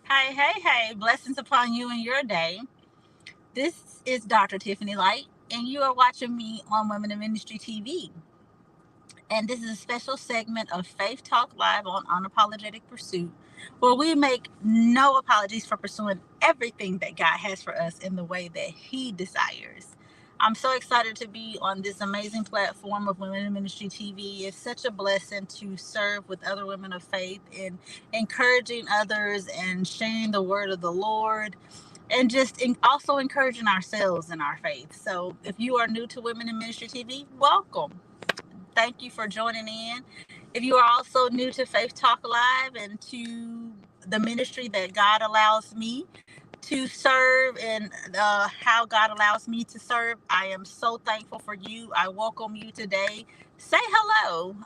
Hey, hey, hey, blessings upon you and your day. This is Dr. Tiffany Light, and you are watching me on Women in Ministry TV. And this is a special segment of Faith Talk Live on Unapologetic Pursuit, where we make no apologies for pursuing everything that God has for us in the way that He desires. I'm so excited to be on this amazing platform of Women in Ministry TV. It's such a blessing to serve with other women of faith and encouraging others and sharing the word of the Lord and just also encouraging ourselves in our faith. So if you are new to Women in Ministry TV, welcome. Thank you for joining in. If you are also new to Faith Talk Live and to the ministry that God allows me to serve and how God allows me to serve, I am so thankful for you. I welcome you today. Say hello.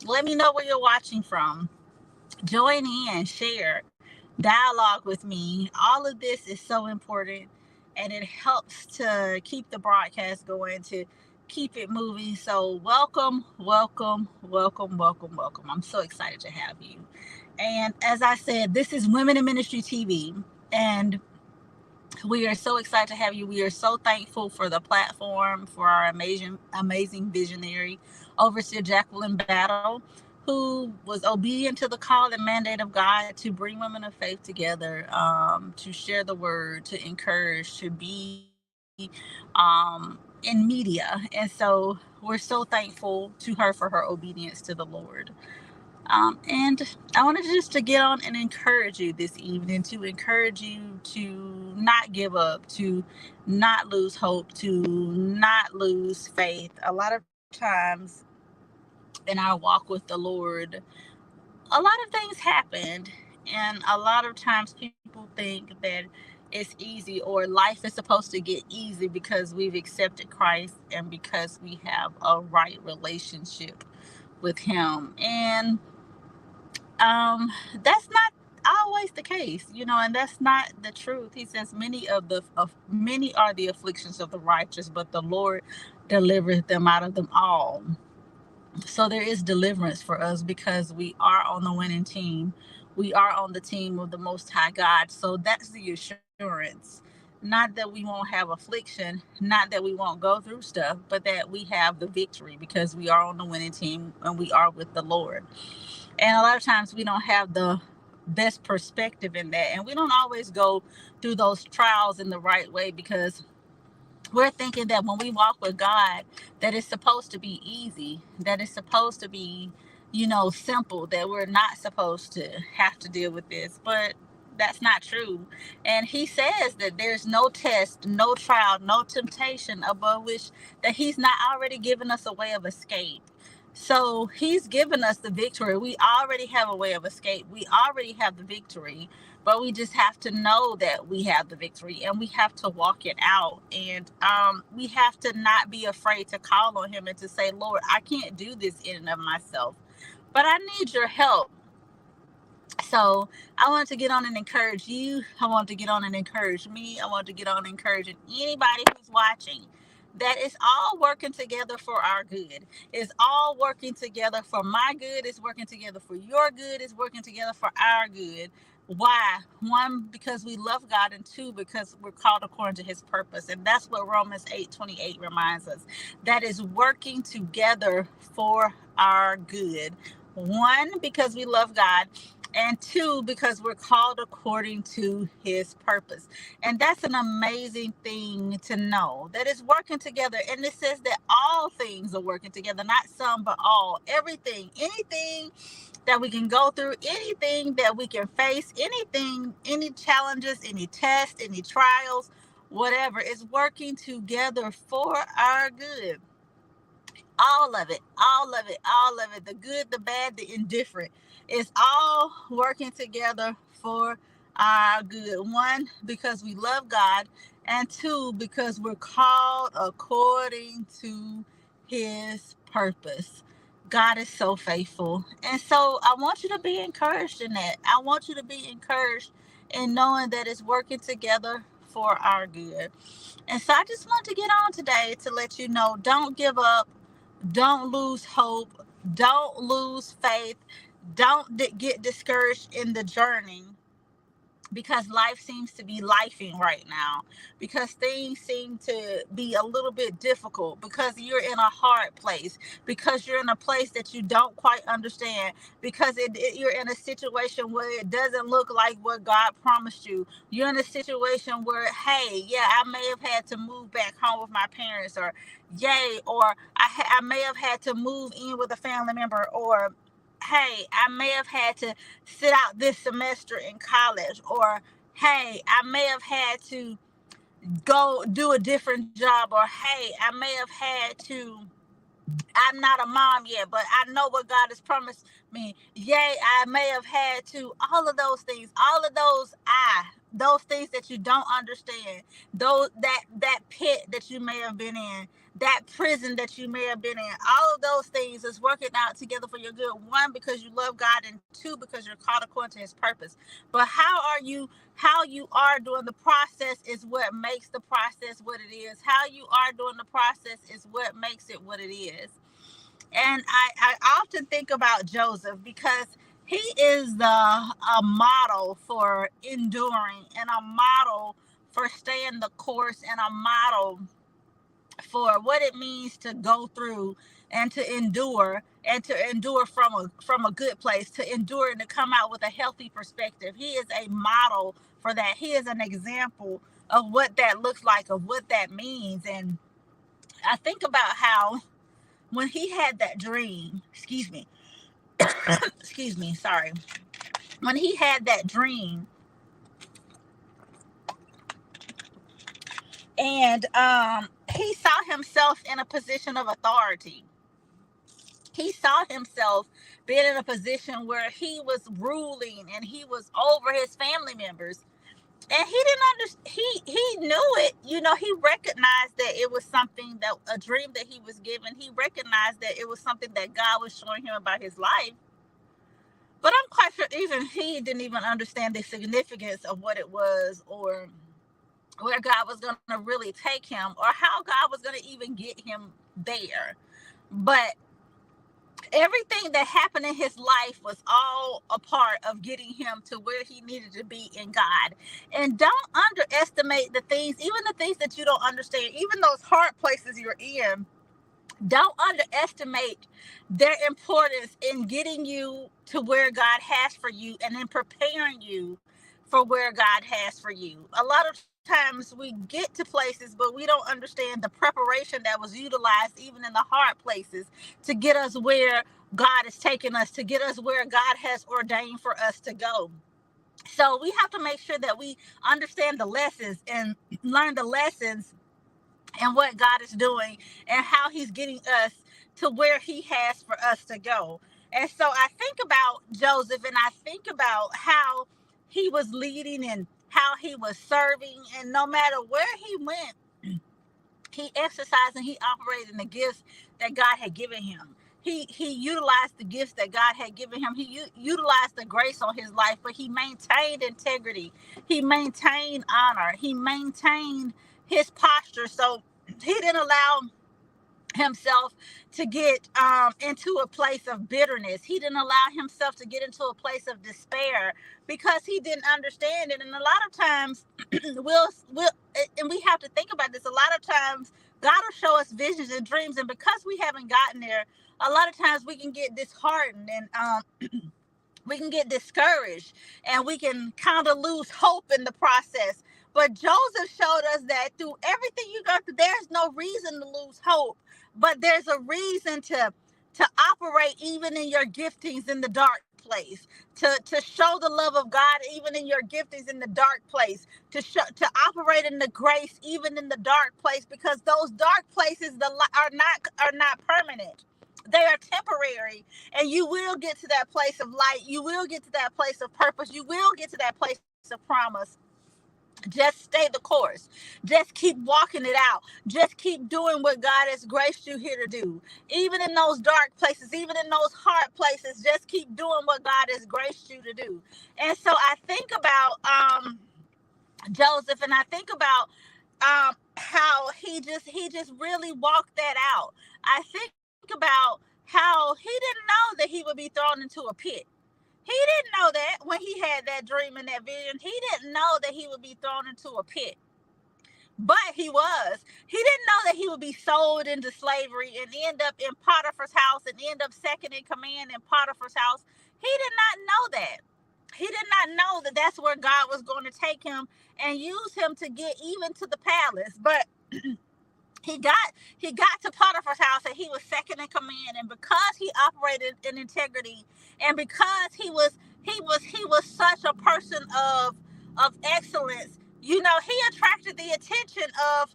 Let me know where you're watching from. Join in, share, dialogue with me. All of this is so important and it helps to keep the broadcast going, to keep it moving. So, welcome, welcome, welcome, welcome, welcome. I'm so excited to have you. And as I said, this is Women in Ministry TV. And we are so excited to have you. We are so thankful for the platform, for our amazing visionary, Overseer Jacqueline Battle, who was obedient to the call and mandate of God to bring women of faith together, to share the word, to encourage, to be in media. And so we're so thankful to her for her obedience to the Lord. And I wanted just to get on and encourage you this evening, to encourage you to not give up, to not lose hope, to not lose faith. A lot of times in our walk with the Lord, a lot of things happened, and a lot of times people think that it's easy or life is supposed to get easy because we've accepted Christ and because we have a right relationship with Him. And that's not always the case, and that's not the truth. He says many are the afflictions of the righteous, but the Lord delivereth them out of them all. So there is deliverance for us because we are on the winning team. We are on the team of the Most High God. So that's the assurance. Not that we won't have affliction, not that we won't go through stuff, but that we have the victory because we are on the winning team and we are with the Lord. And a lot of times we don't have the best perspective in that. And we don't always go through those trials in the right way because we're thinking that when we walk with God, that it's supposed to be easy, that it's supposed to be, simple, that we're not supposed to have to deal with this. But that's not true. And He says that there's no test, no trial, no temptation above which that He's not already given us a way of escape. So He's given us the victory. We already have a way of escape. We already have the victory, but we just have to know that we have the victory and we have to walk it out. And we have to not be afraid to call on Him and to say, Lord, I can't do this in and of myself, but I need your help. So I want to get on and encourage you. I want to get on and encourage me. I want to get on and encourage anybody who's watching that it's all working together for our good. It's all working together for my good. It's working together for your good. It's working together for our good. Why? One, because we love God, and two, because we're called according to His purpose. And that's what Romans 8:28 reminds us. That is working together for our good. One, because we love God, and two, because we're called according to His purpose. And that's an amazing thing to know, that it's working together. And it says that all things are working together, not some but all. Everything, anything that we can go through, anything that we can face, anything, any challenges, any tests, any trials, whatever, is working together for our good. All of it, all of it, all of it, the good, the bad, the indifferent, is all working together for our good. One, because we love God, and two, because we're called according to His purpose. God is so faithful. And so I want you to be encouraged in that. I want you to be encouraged in knowing that it's working together for our good. And so I just want to get on today to let you know, don't give up. Don't lose hope. Don't lose faith. Don't get discouraged in the journey, because life seems to be lifing right now, because things seem to be a little bit difficult, because you're in a hard place, because you're in a place that you don't quite understand, because you're in a situation where it doesn't look like what God promised you. You're in a situation where, hey, yeah, I may have had to move back home with my parents, or yay, or I may have had to move in with a family member, or hey, I may have had to sit out this semester in college, or hey, I may have had to go do a different job, or hey, I may have had to, I'm not a mom yet, but I know what God has promised me. Yay, I may have had to, all of those things, all of those things that you don't understand, those that pit that you may have been in, that prison that you may have been in, all of those things is working out together for your good. One, because you love God, and two, because you're called according to his purpose. But how you are during the process is what makes the process what it is. How you are during the process is what makes it what it is. And I often think about Joseph, because he is a model for enduring, and a model for staying the course, and a model for what it means to go through and to endure, and to endure from a good place, to endure and to come out with a healthy perspective. He is a model for that. He is an example of what that looks like, of what that means. And I think about how when he had that dream, excuse me, sorry. When he had that dream, and he saw himself in a position of authority. He saw himself being in a position where he was ruling, and he was over his family members. And he didn't understand. He knew it. He recognized that it was something, that a dream that he was given. He recognized that it was something that God was showing him about his life. But I'm quite sure even he didn't even understand the significance of what it was, or where God was going to really take him, or how God was going to even get him there. But everything that happened in his life was all a part of getting him to where he needed to be in God. And don't underestimate the things, even the things that you don't understand, even those hard places you're in. Don't underestimate their importance in getting you to where God has for you, and in preparing you for where God has for you. A lot of times we get to places, but we don't understand the preparation that was utilized even in the hard places to get us where God is taking us, to get us where God has ordained for us to go. So we have to make sure that we understand the lessons and learn the lessons, and what God is doing, and how he's getting us to where he has for us to go. And so I think about Joseph, and I think about how he was leading, and how he was serving, and no matter where he went, he exercised and he operated in the gifts that God had given him. He utilized the gifts that God had given him. He utilized the grace on his life, but he maintained integrity. He maintained honor. He maintained his posture. So he didn't allow himself to get into a place of bitterness. He didn't allow himself to get into a place of despair, because he didn't understand it. And a lot of times we'll and we have to think about this. A lot of times God will show us visions and dreams, and because we haven't gotten there, a lot of times we can get disheartened, and we can get discouraged, and we can kind of lose hope in the process. But Joseph showed us that through everything you go through, there's no reason to lose hope, but there's a reason to operate even in your giftings in the dark place, to show the love of God even in your giftings in the dark place, to operate in the grace even in the dark place, because those dark places are not permanent. They are temporary, and you will get to that place of light. You will get to that place of purpose. You will get to that place of promise. Just stay the course. Just keep walking it out. Just keep doing what God has graced you here to do. Even in those dark places, even in those hard places, just keep doing what God has graced you to do. And so I think about Joseph, and I think about how he just really walked that out. I think about how he didn't know that he would be thrown into a pit. He didn't know that when he had that dream and that vision. He didn't know that he would be thrown into a pit. But he was. He didn't know that he would be sold into slavery and end up in Potiphar's house and end up second in command in Potiphar's house. He did not know that. He did not know that that's where God was going to take him and use him to get even to the palace. But he got to Potiphar's house and he was second in command, and because he operated in integrity, and because he was such a person of excellence, he attracted the attention of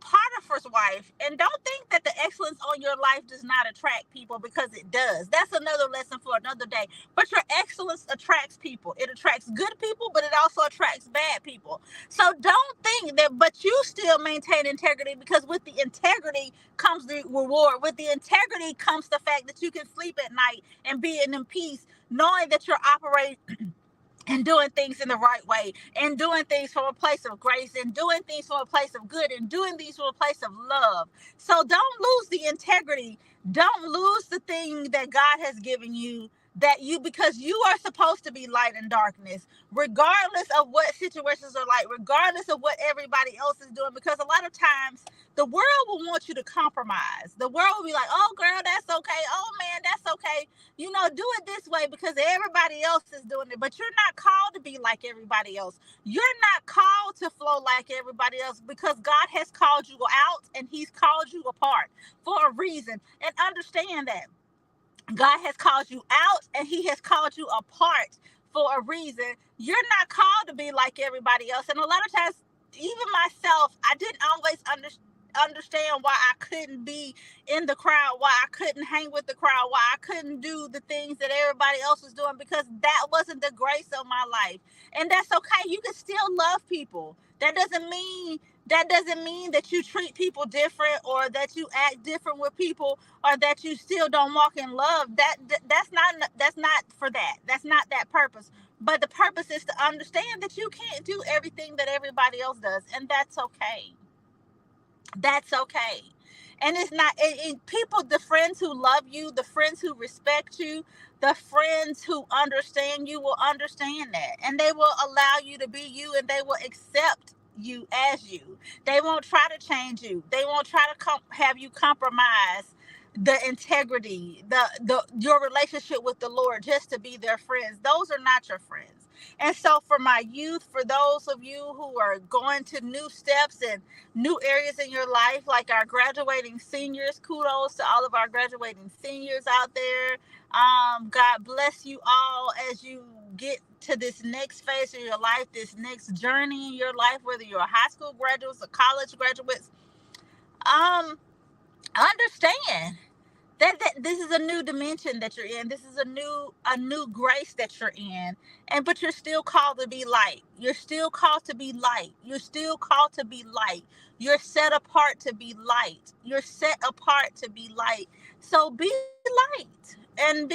Potiphar's wife. And don't think that the excellence on your life does not attract people, because it does. That's another lesson for another day. But your excellence attracts people. It attracts good people, but it also attracts bad people. So don't think that, but you still maintain integrity, because with the integrity comes the reward. With the integrity comes the fact that you can sleep at night and be in peace, knowing that you're operating and doing things in the right way, and doing things from a place of grace, and doing things from a place of good, and doing things from a place of love. So don't lose the integrity. Don't lose the thing that God has given you, because you are supposed to be light in darkness, regardless of what situations are like, regardless of what everybody else is doing. Because a lot of times the world will want you to compromise. The world will be like, oh girl, that's okay. Oh man, that's okay. Do it this way because everybody else is doing it. But you're not called to be like everybody else. You're not called to flow like everybody else, because God has called you out and he's called you apart for a reason. And understand that God has called you out and he has called you apart for a reason. You're not called to be like everybody else. And a lot of times, even myself, I didn't always understand why I couldn't be in the crowd, why I couldn't hang with the crowd, why I couldn't do the things that everybody else was doing, because that wasn't the grace of my life. And that's okay. You can still love people. That doesn't mean that you treat people different, or that you act different with people, or that you still don't walk in love. That's not for that. That's not that purpose. But the purpose is to understand that you can't do everything that everybody else does, and that's okay. That's okay. And it's not people, the friends who love you, the friends who respect you, the friends who understand you will understand that, and they will allow you to be you, and they will accept you as you. They won't try to change you. They won't try to have you compromise the integrity, the your relationship with the Lord, just to be their friends. Those are not your friends. And so for my youth, for those of you who are going to new steps and new areas in your life, like our graduating seniors, kudos to all of our graduating seniors out there. God bless you all as you get to this next phase of your life, this next journey in your life, whether you're high school graduates or college graduates. Understand that this is a new dimension that you're in. This is a new grace that you're in. But you're still called to be light. You're still called to be light. You're still called to be light. You're set apart to be light. You're set apart to be light. So be light, and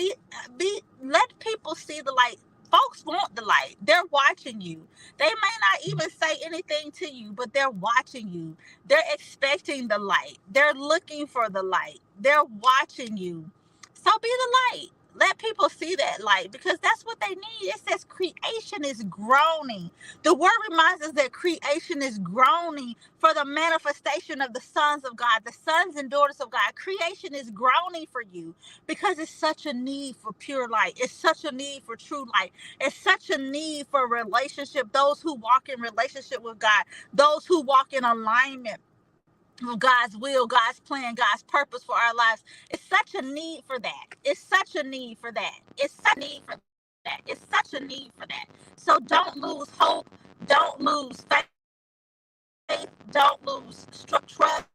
let people see the light. Folks want the light. They're watching you. They may not even say anything to you, but they're watching you. They're expecting the light. They're looking for the light. They're watching you. So be the light. Let people see that light, because that's what they need. It says creation is groaning. The word reminds us that creation is groaning for the manifestation of the sons of God, the sons and daughters of God. Creation is groaning for you, because it's such a need for pure light. It's such a need for true light. It's such a need for relationship. Those who walk in relationship with God, those who walk in alignment of God's will, God's plan, God's purpose for our lives. It's such a need for that. It's such a need for that. It's such a need for that. It's such a need for that. So don't lose hope. Don't lose faith. Don't lose trust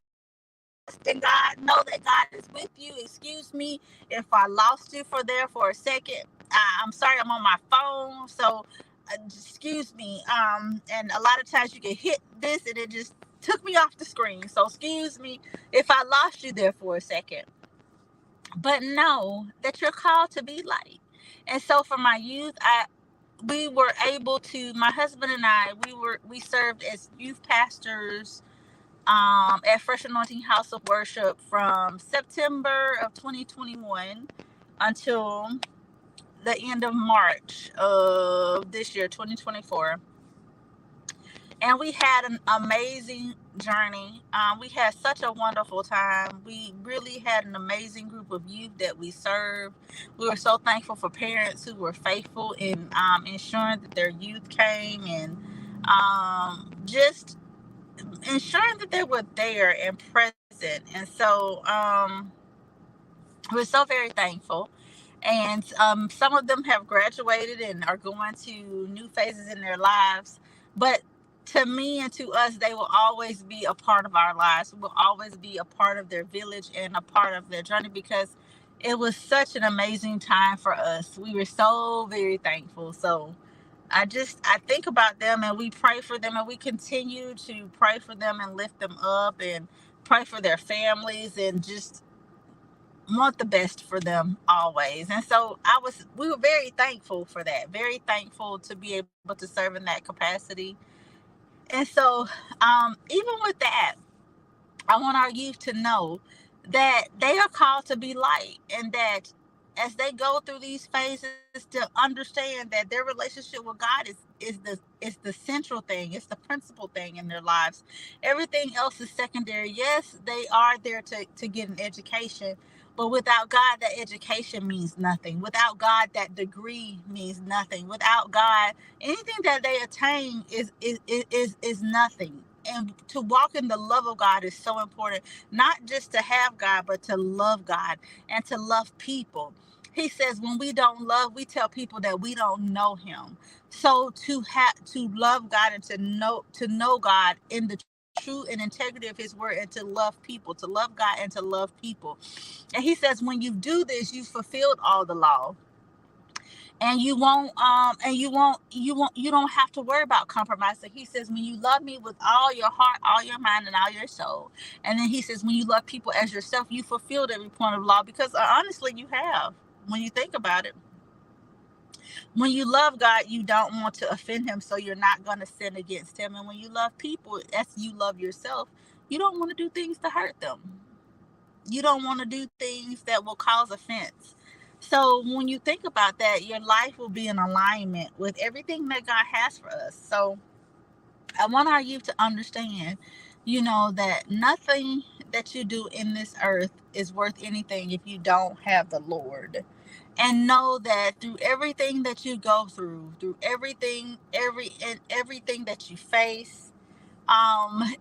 in God. Know that God is with you. Excuse me if I lost you for a second. I'm sorry, I'm on my phone. So excuse me. And a lot of times you can hit this and it just took me off the screen. So excuse me if I lost you there for a second. But know that you're called to be light. And so for my youth, we were able to, my husband and I, we served as youth pastors at Fresh Anointing House of Worship from September of 2021 until the end of March of this year, 2024. And we had an amazing journey. We had such a wonderful time. We really had an amazing group of youth that we served. We were so thankful for parents who were faithful in ensuring that their youth came, and just ensuring that they were there and present. And so we're so very thankful. And some of them have graduated and are going to new phases in their lives. But to me and to us, they will always be a part of our lives. We will always be a part of their village and a part of their journey, because it was such an amazing time for us. We were so very thankful. So I think about them, and we pray for them, and we continue to pray for them and lift them up and pray for their families, and just want the best for them always. And so we were very thankful for that, very thankful to be able to serve in that capacity. And so even with that, I want our youth to know that they are called to be light, and that as they go through these phases, to understand that their relationship with God is the central thing, it's the principal thing in their lives. Everything else is secondary. Yes, they are there to get an education, but without God, that education means nothing. Without God, that degree means nothing. Without God, anything that they attain is nothing. And to walk in the love of God is so important, not just to have God, but to love God and to love people. He says when we don't love, we tell people that we don't know him. So to love God and to know God in the true and integrity of his word, and to love people, to love God and to love people. And he says when you do this, you fulfilled all the law. And you don't have to worry about compromising. He says when you love me with all your heart, all your mind, and all your soul. And then he says when you love people as yourself, you fulfilled every point of law, because honestly you have. When you think about it, when you love God, you don't want to offend him, so you're not going to sin against him. And when you love people as you love yourself, you don't want to do things to hurt them. You don't want to do things that will cause offense. So when you think about that, your life will be in alignment with everything that God has for us. So I want our youth to understand, that nothing that you do in this earth is worth anything if you don't have the Lord. And know that through everything that you go through everything that you face,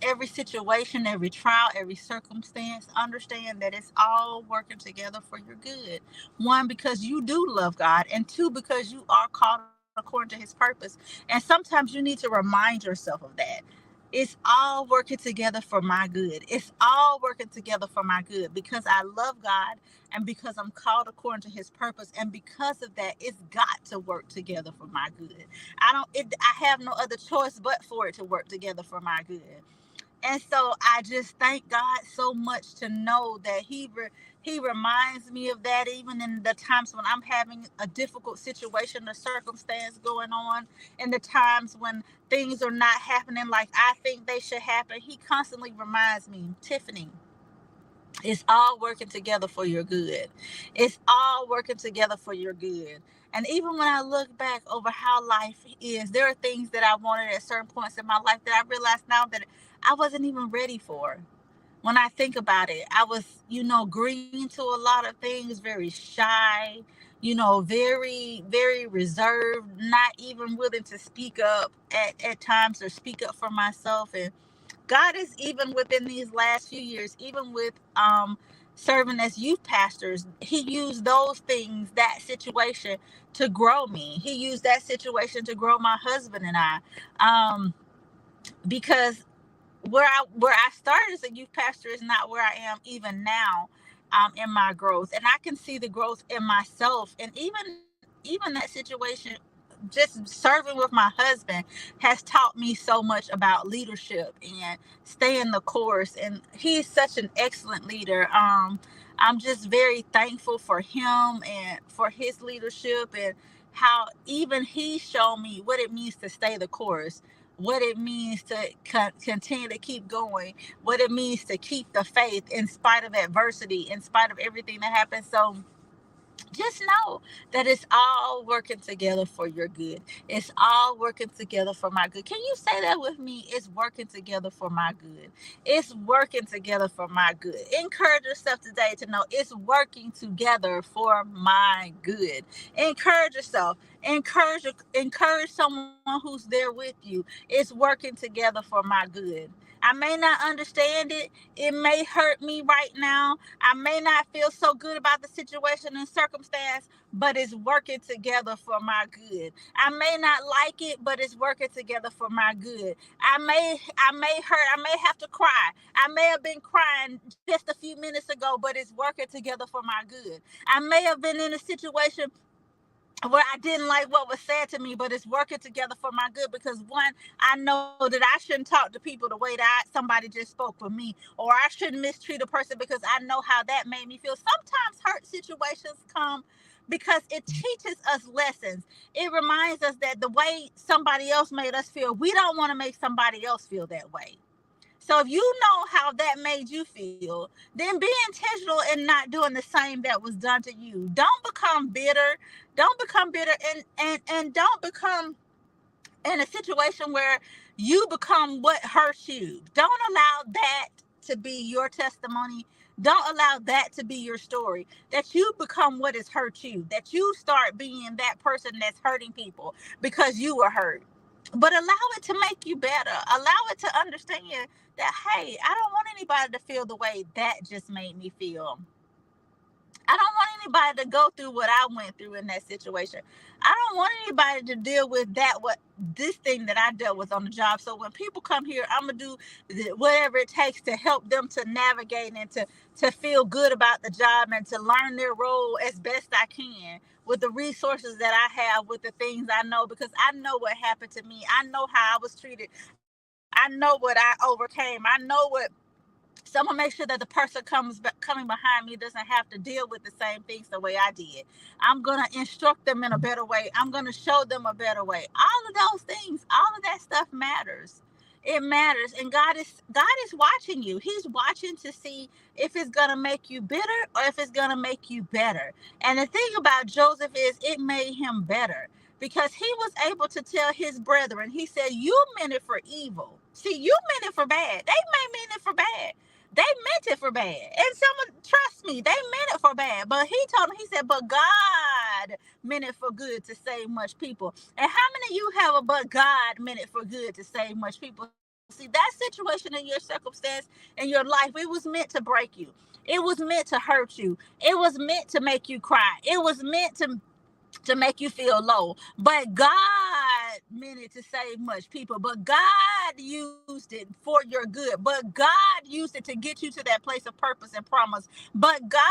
every situation, every trial, every circumstance, understand that it's all working together for your good. One, because you do love God, and two, because you are called according to his purpose. And sometimes you need to remind yourself of that. It's all working together for my good. It's all working together for my good, because I love God, and because I'm called according to his purpose, and because of that, it's got to work together for my good. I have no other choice but for it to work together for my good. And so I just thank God so much to know that he reminds me of that, even in the times when I'm having a difficult situation or circumstance going on, in the times when things are not happening like I think they should happen. He constantly reminds me, Tiffany, it's all working together for your good. It's all working together for your good. And even when I look back over how life is, there are things that I wanted at certain points in my life that I realize now that I wasn't even ready for. When I think about it, I was, green to a lot of things, very shy, very, very reserved, not even willing to speak up at times, or speak up for myself. And God is, even within these last few years, even with serving as youth pastors, he used those things, that situation, to grow me. He used that situation to grow my husband and I. Because where I started as a youth pastor is not where I am even now, in my growth. And I can see the growth in myself. And even that situation, just serving with my husband, has taught me so much about leadership and staying the course. And he's such an excellent leader. I'm just very thankful for him and for his leadership, and how even he showed me what it means to stay the course, what it means to continue to keep going, what it means to keep the faith in spite of adversity, in spite of everything that happens. So Just know that it's all working together for your good. It's all working together for my good. Can you say that with me? It's working together for my good. It's working together for my good. Encourage yourself today to know it's working together for my good. Encourage yourself. Encourage someone who's there with you. It's working together for my good. I may not understand it. It may hurt me right now. I may not feel so good about the situation and circumstance, but it's working together for my good. I may not like it, but it's working together for my good. I may hurt, I may have to cry. I may have been crying just a few minutes ago, but it's working together for my good. I may have been in a situation where I didn't like what was said to me, but it's working together for my good because one, I know that I shouldn't talk to people the way that somebody just spoke with me, or I shouldn't mistreat a person because I know how that made me feel. Sometimes hurt situations come because it teaches us lessons. It reminds us that the way somebody else made us feel, we don't want to make somebody else feel that way. So if you know how that made you feel, then be intentional in not doing the same that was done to you. Don't become bitter. Don't become bitter, and don't become in a situation where you become what hurts you. Don't allow that to be your testimony. Don't allow that to be your story. That you become what has hurt you. That you start being that person that's hurting people because you were hurt. But allow it to make you better. Allow it to understand that, hey, I don't want anybody to feel the way that just made me feel. I don't want anybody to go through what I went through in that situation. I don't want anybody to deal with this thing that I dealt with on the job. So when people come here, I'm gonna do whatever it takes to help them to navigate and to feel good about the job and to learn their role as best I can with the resources that I have, with the things I know, because I know what happened to me. I know how I was treated. I know what I overcame. I know what. So I'm gonna make sure that the person coming behind me doesn't have to deal with the same things the way I did. I'm gonna instruct them in a better way. I'm gonna show them a better way. All of those things, all of that stuff matters. It matters, and God is watching you. He's watching to see if it's gonna make you bitter or if it's gonna make you better. And the thing about Joseph is, it made him better because he was able to tell his brethren. He said, "You meant it for evil. See, you meant it for bad. They may mean it for bad." They meant it for bad. And someone, trust me, they meant it for bad. But he told him, he said, but God meant it for good to save much people. And how many of you have a but God meant it for good to save much people? See, that situation in your circumstance in your life, it was meant to break you. It was meant to hurt you. It was meant to make you cry. It was meant to make you feel low. But God meant it to save much people. But God used it for your good. But God used it to get you to that place of purpose and promise. But God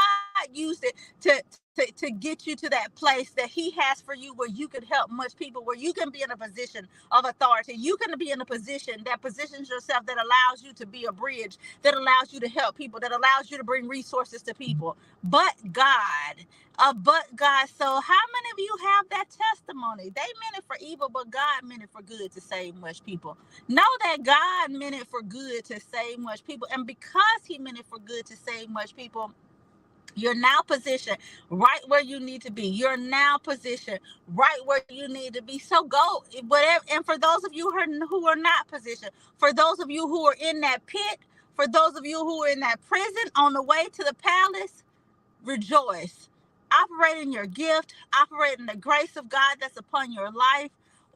used it to get you to that place that He has for you, where you could help much people, where you can be in a position of authority. You can be in a position that positions yourself, that allows you to be a bridge, that allows you to help people, that allows you to bring resources to people. But God. So how many of you have that testimony? They meant it for evil, but God meant it for good to save much people. Know that God meant it for good to save much people. And because He meant it for good to save much people, you're now positioned right where you need to be. You're now positioned right where you need to be. So go, whatever. And for those of you who are not positioned, for those of you who are in that pit, for those of you who are in that prison on the way to the palace, rejoice. Operate in your gift. Operate in the grace of God that's upon your life.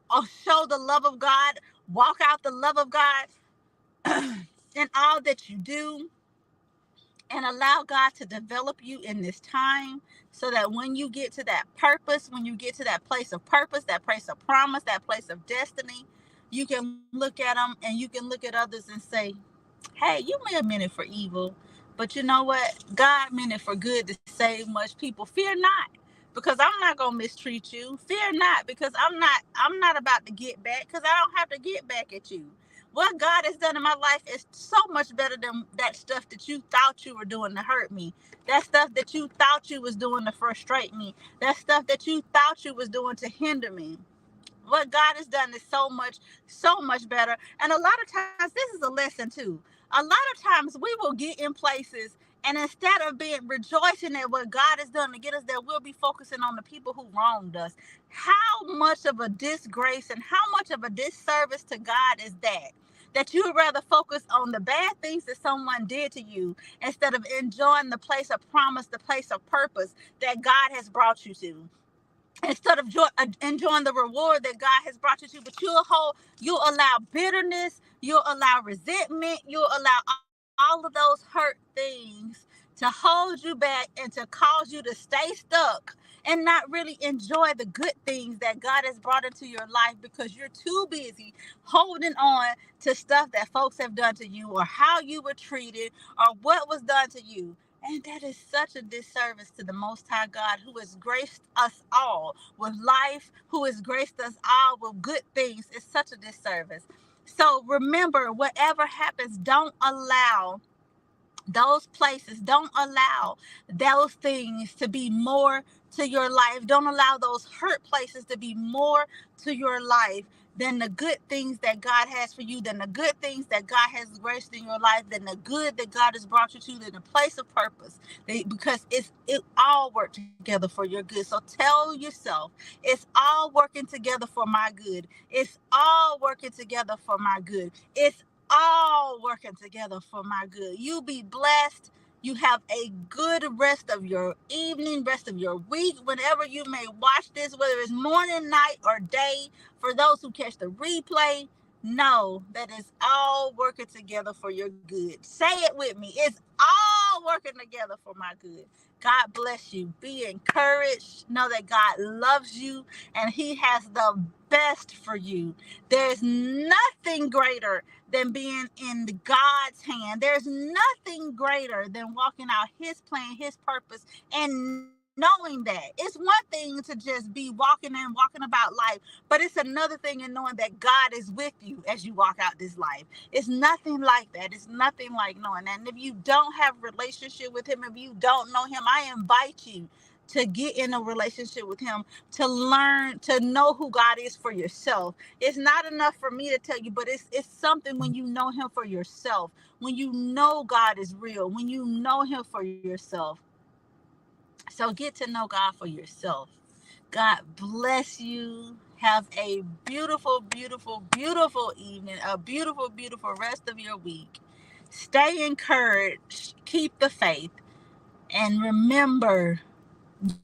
Or show the love of God. Walk out the love of God in all that you do. And allow God to develop you in this time, so that when you get to that purpose, when you get to that place of purpose, that place of promise, that place of destiny, you can look at them and you can look at others and say, hey, you may have meant it for evil, but you know what? God meant it for good to save much people. Fear not, because I'm not gonna mistreat you. Fear not, because I'm not about to get back, because I don't have to get back at you. What God has done in my life is so much better than that stuff that you thought you were doing to hurt me. That stuff that you thought you was doing to frustrate me. That stuff that you thought you was doing to hinder me. What God has done is so much better. And a lot of times, this is a lesson too. A lot of times we will get in places And instead of being rejoicing at what God has done to get us there, we'll be focusing on the people who wronged us. How much of a disgrace and how much of a disservice to God is that? That you would rather focus on the bad things that someone did to you instead of enjoying the place of promise, the place of purpose that God has brought you to. Instead of enjoying the reward that God has brought you to, but you'll allow bitterness, you'll allow resentment, you'll allow all of those hurt things to hold you back and to cause you to stay stuck and not really enjoy the good things that God has brought into your life because you're too busy holding on to stuff that folks have done to you or how you were treated or what was done to you. And that is such a disservice to the Most High God, who has graced us all with life, who has graced us all with good things. It's such a disservice. So remember, whatever happens, don't allow those places, don't allow those things to be more to your life. Don't allow those hurt places to be more to your life than the good things that God has for you, than the good things that God has graced in your life, than the good that God has brought you to, than the place of purpose. Because it all worked together for your good. So tell yourself, it's all working together for my good. It's all working together for my good. It's all working together for my good. You be blessed. You have a good rest of your evening, rest of your week, whenever you may watch this, whether it's morning, night, or day. For those who catch the replay, know that it's all working together for your good. Say it with me. It's all working together for my good. God bless you. Be encouraged. Know that God loves you and He has the best for you. There's nothing greater than being in God's hand. There's nothing greater than walking out His plan, His purpose, and knowing that. It's one thing to just be walking about life, but it's another thing in knowing that God is with you as you walk out this life. It's nothing like that. It's nothing like knowing that. And if you don't have a relationship with Him, if you don't know Him, I invite you to get in a relationship with Him, to learn, to know who God is for yourself. It's not enough for me to tell you, but it's something when you know Him for yourself, when you know God is real, when you know Him for yourself. So get to know God for yourself. God bless you. Have a beautiful, beautiful, beautiful evening, a beautiful, beautiful rest of your week. Stay encouraged, keep the faith, and remember,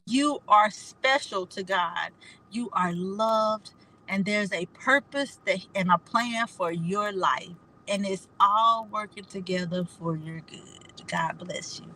you are special to God. You are loved, and there's a purpose and a plan for your life. And it's all working together for your good. God bless you.